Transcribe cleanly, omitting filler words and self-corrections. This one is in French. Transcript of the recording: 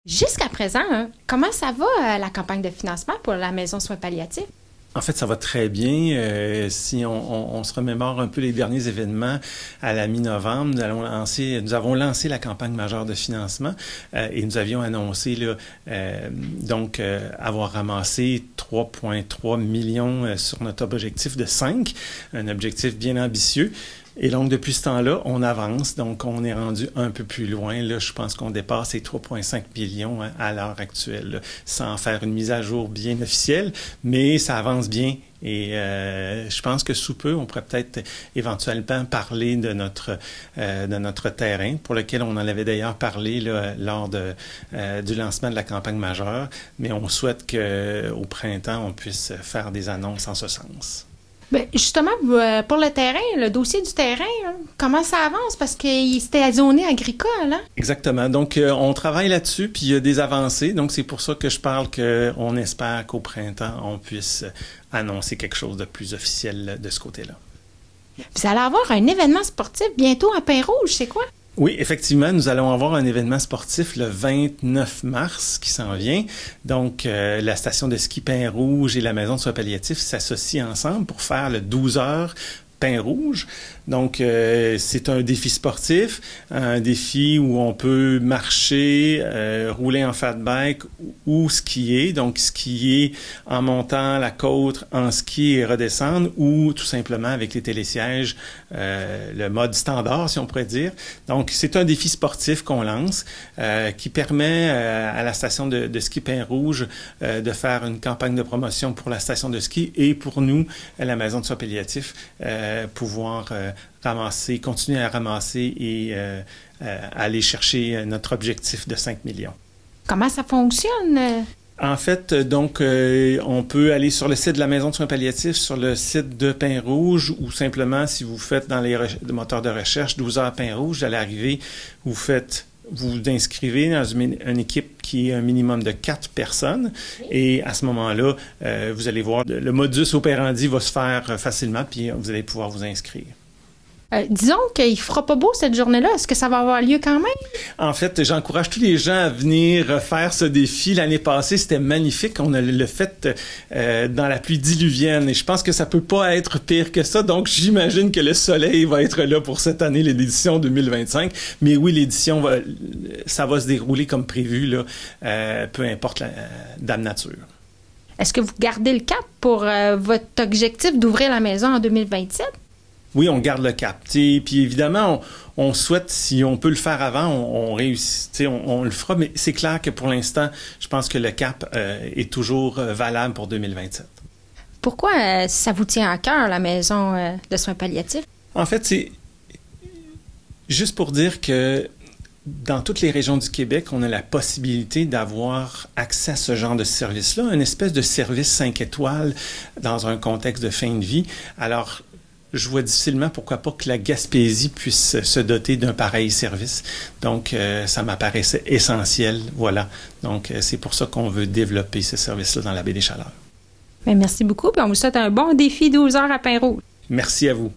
Jusqu'à présent, hein, comment ça va la campagne de financement pour la maison soins palliatifs? En fait, ça va très bien. Si on se remémore un peu les derniers événements à la mi-novembre, nous avons lancé la campagne majeure de financement et nous avions annoncé là, avoir ramassé 3,3 millions sur notre objectif de 5, un objectif bien ambitieux. Et donc, depuis ce temps-là, on avance. Donc, on est rendu un peu plus loin. Là, je pense qu'on dépasse les 3,5 millions à l'heure actuelle, là, sans faire une mise à jour bien officielle, mais ça avance bien. Et je pense que sous peu, on pourrait peut-être éventuellement parler de notre terrain, pour lequel on en avait d'ailleurs parlé là, lors du lancement de la campagne majeure. Mais on souhaite qu'au printemps, on puisse faire des annonces en ce sens. Bien, justement, pour le terrain, le dossier du terrain, hein, comment ça avance? Parce que c'était zoné agricole, hein? Exactement. Donc, on travaille là-dessus, puis il y a des avancées. Donc, c'est pour ça que je parle qu'on espère qu'au printemps, on puisse annoncer quelque chose de plus officiel de ce côté-là. Vous allez avoir un événement sportif bientôt à Pin-Rouge, c'est quoi? Oui, effectivement, nous allons avoir un événement sportif le 29 mars qui s'en vient. Donc, la station de ski Pin-Rouge et la maison de soins palliatifs s'associent ensemble pour faire le 12 heures Pin-Rouge. Donc, c'est un défi sportif, un défi où on peut marcher, rouler en fat bike ou skier. Donc, skier en montant la côte en ski et redescendre ou tout simplement avec les télésièges, le mode standard, si on pourrait dire. Donc, c'est un défi sportif qu'on lance qui permet à la station de ski Pin-Rouge de faire une campagne de promotion pour la station de ski et pour nous, à la maison de soins palliatifs, pouvoir continuer à ramasser et aller chercher notre objectif de 5 millions. Comment ça fonctionne? En fait, donc, on peut aller sur le site de la Maison de soins palliatifs, sur le site de Pin-Rouge, ou simplement, si vous faites dans les moteurs de recherche 12 heures Pin-Rouge, à l'arrivée, vous vous inscrivez dans une équipe qui est un minimum de 4 personnes. Et à ce moment-là, vous allez voir, le modus operandi va se faire facilement, puis vous allez pouvoir vous inscrire. Disons qu'il ne fera pas beau cette journée-là. Est-ce que ça va avoir lieu quand même? En fait, j'encourage tous les gens à venir faire ce défi. L'année passée, c'était magnifique. On l'a fait dans la pluie diluvienne et je pense que ça peut pas être pire que ça. Donc, j'imagine que le soleil va être là pour cette année, l'édition 2025. Mais oui, ça va se dérouler comme prévu, là, peu importe la dame nature. Est-ce que vous gardez le cap pour votre objectif d'ouvrir la maison en 2027? Oui, on garde le cap. Puis évidemment, on souhaite, si on peut le faire avant, on réussit, on le fera. Mais c'est clair que pour l'instant, je pense que le cap est toujours valable pour 2027. Pourquoi ça vous tient à cœur, la maison de soins palliatifs? En fait, c'est juste pour dire que dans toutes les régions du Québec, on a la possibilité d'avoir accès à ce genre de service-là, une espèce de service 5 étoiles dans un contexte de fin de vie. Alors, je vois difficilement pourquoi pas que la Gaspésie puisse se doter d'un pareil service. Donc, ça m'apparaissait essentiel. Voilà. Donc, c'est pour ça qu'on veut développer ce service-là dans la baie des Chaleurs. Bien, merci beaucoup. Puis on vous souhaite un bon défi 12 heures à Pin-Rouge. Merci à vous.